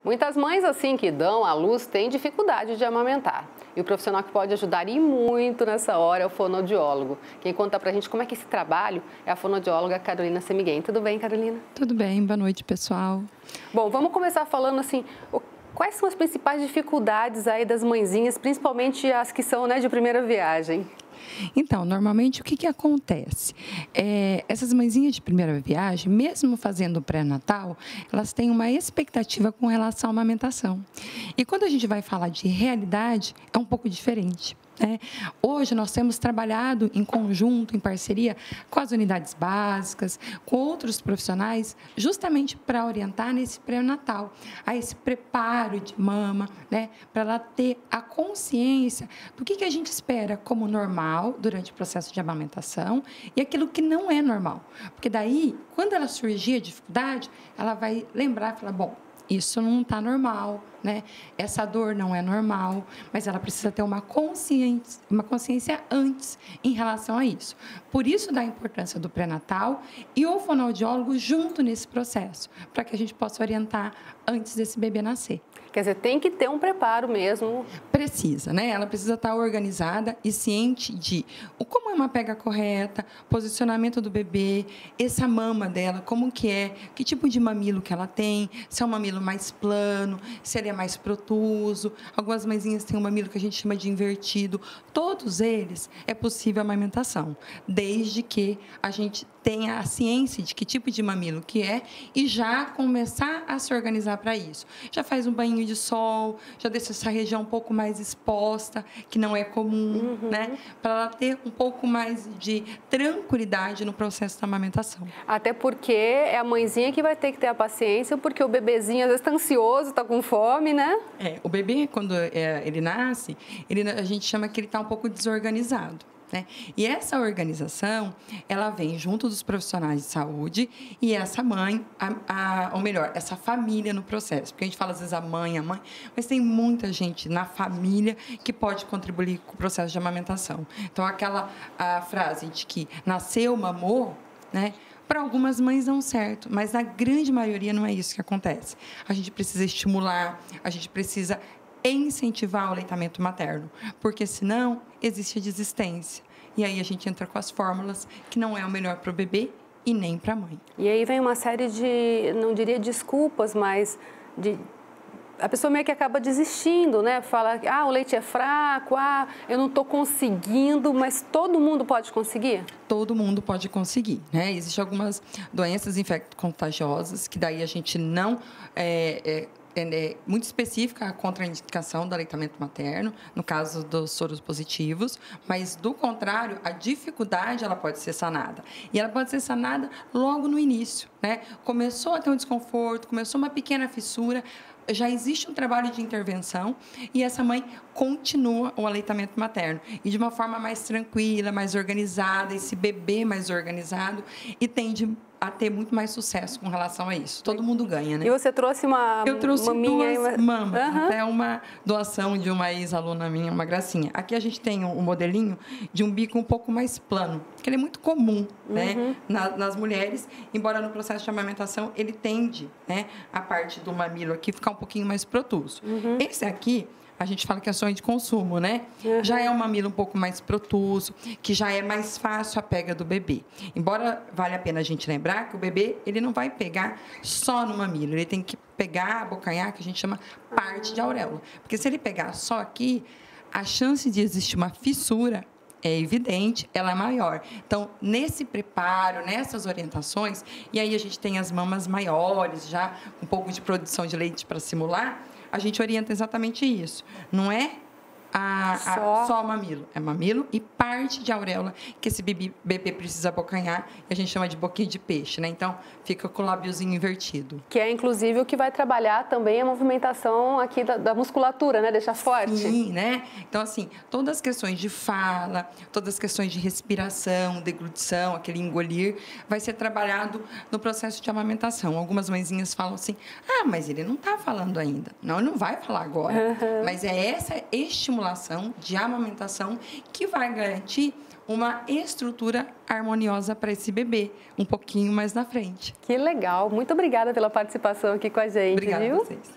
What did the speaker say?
Muitas mães assim que dão à luz têm dificuldade de amamentar. E o profissional que pode ajudar e muito nessa hora é o fonoaudiólogo. Quem conta pra gente como é que esse trabalho é a fonoaudióloga Carolina Semiguem. Tudo bem, Carolina? Tudo bem, boa noite, pessoal. Bom, vamos começar falando assim, quais são as principais dificuldades aí das mãezinhas, principalmente as que são, de primeira viagem? Então, normalmente, o que acontece? Essas mãezinhas de primeira viagem, mesmo fazendo o pré-natal, elas têm uma expectativa com relação à amamentação. E quando a gente vai falar de realidade, é um pouco diferente. Hoje nós temos trabalhado em conjunto, em parceria com as unidades básicas, com outros profissionais, justamente para orientar nesse pré-natal, a esse preparo de mama, para ela ter a consciência do que a gente espera como normal durante o processo de amamentação e aquilo que não é normal. Porque daí, quando ela surgir a dificuldade, ela vai lembrar e falar, bom, isso não está normal, Essa dor não é normal, mas ela precisa ter uma consciência antes em relação a isso. Por isso, da importância do pré-natal e o fonoaudiólogo junto nesse processo, para que a gente possa orientar antes desse bebê nascer. Quer dizer, tem que ter um preparo mesmo. Precisa, Ela precisa estar organizada e ciente de como é uma pega correta, posicionamento do bebê, essa mama dela, como que é, que tipo de mamilo que ela tem, se é um mamilo mais plano, se ele é mais protuso. Algumas mãezinhas têm um mamilo que a gente chama de invertido. Todos eles é possível a amamentação, desde que a gente tenha a ciência de que tipo de mamilo que é e já começar a se organizar para isso. Já faz um banho de sol, já deixa essa região um pouco mais exposta, que não é comum, Para ela ter um pouco mais de tranquilidade no processo da amamentação. Até porque é a mãezinha que vai ter que ter a paciência, porque o bebezinho às vezes está ansioso, está com fome, O bebê, quando ele nasce, a gente chama que ele está um pouco desorganizado. E essa organização, ela vem junto dos profissionais de saúde e essa mãe, ou melhor, essa família no processo. Porque a gente fala às vezes a mãe, mas tem muita gente na família que pode contribuir com o processo de amamentação. Então, a frase de que nasceu, mamou, para algumas mães dão certo, mas na grande maioria não é isso que acontece. A gente precisa estimular, a gente precisa incentivar o aleitamento materno, porque senão existe a desistência. E aí a gente entra com as fórmulas que não é o melhor para o bebê e nem para a mãe. E aí vem uma série de, não diria desculpas, mas a pessoa meio que acaba desistindo, Fala, o leite é fraco, eu não estou conseguindo, mas todo mundo pode conseguir? Todo mundo pode conseguir, Existem algumas doenças infecto-contagiosas que daí a gente não muito específica a contraindicação do aleitamento materno, no caso dos soros positivos, mas, do contrário, a dificuldade ela pode ser sanada. E ela pode ser sanada logo no início, Começou a ter um desconforto, começou uma pequena fissura, já existe um trabalho de intervenção e essa mãe continua o aleitamento materno. E de uma forma mais tranquila, mais organizada, esse bebê mais organizado e tende a ter muito mais sucesso com relação a isso. Todo mundo ganha, E você trouxe uma Eu trouxe maminha duas mamas, até uma doação de uma ex-aluna minha, uma gracinha. Aqui a gente tem um modelinho de um bico um pouco mais plano, que ele é muito comum, nas mulheres, embora no processo de amamentação ele tende, a parte do mamilo aqui ficar um pouquinho mais protuso. Esse aqui, a gente fala que é sonho de consumo, Já é um mamilo um pouco mais protuso, que já é mais fácil a pega do bebê. Embora vale a pena a gente lembrar que o bebê, ele não vai pegar só no mamilo, ele tem que pegar, abocanhar, que a gente chama parte de auréola. Porque se ele pegar só aqui, a chance de existir uma fissura é evidente, ela é maior. Então, nesse preparo, nessas orientações, e aí a gente tem as mamas maiores, já um pouco de produção de leite para simular, a gente orienta exatamente isso. Não é só mamilo. É mamilo e parte de auréola que esse bebê precisa abocanhar. E a gente chama de boquinha de peixe, Então, fica com o lábiozinho invertido. Que é, inclusive, o que vai trabalhar também a movimentação aqui da musculatura, Deixar forte. Sim, Então, assim, todas as questões de fala, todas as questões de respiração, deglutição, aquele engolir, vai ser trabalhado no processo de amamentação. Algumas mãezinhas falam assim, mas ele não está falando ainda. Não, ele não vai falar agora. Mas é essa estimulação de amamentação que vai garantir uma estrutura harmoniosa para esse bebê, um pouquinho mais na frente. Que legal. Muito obrigada pela participação aqui com a gente. Obrigada viu? a vocês.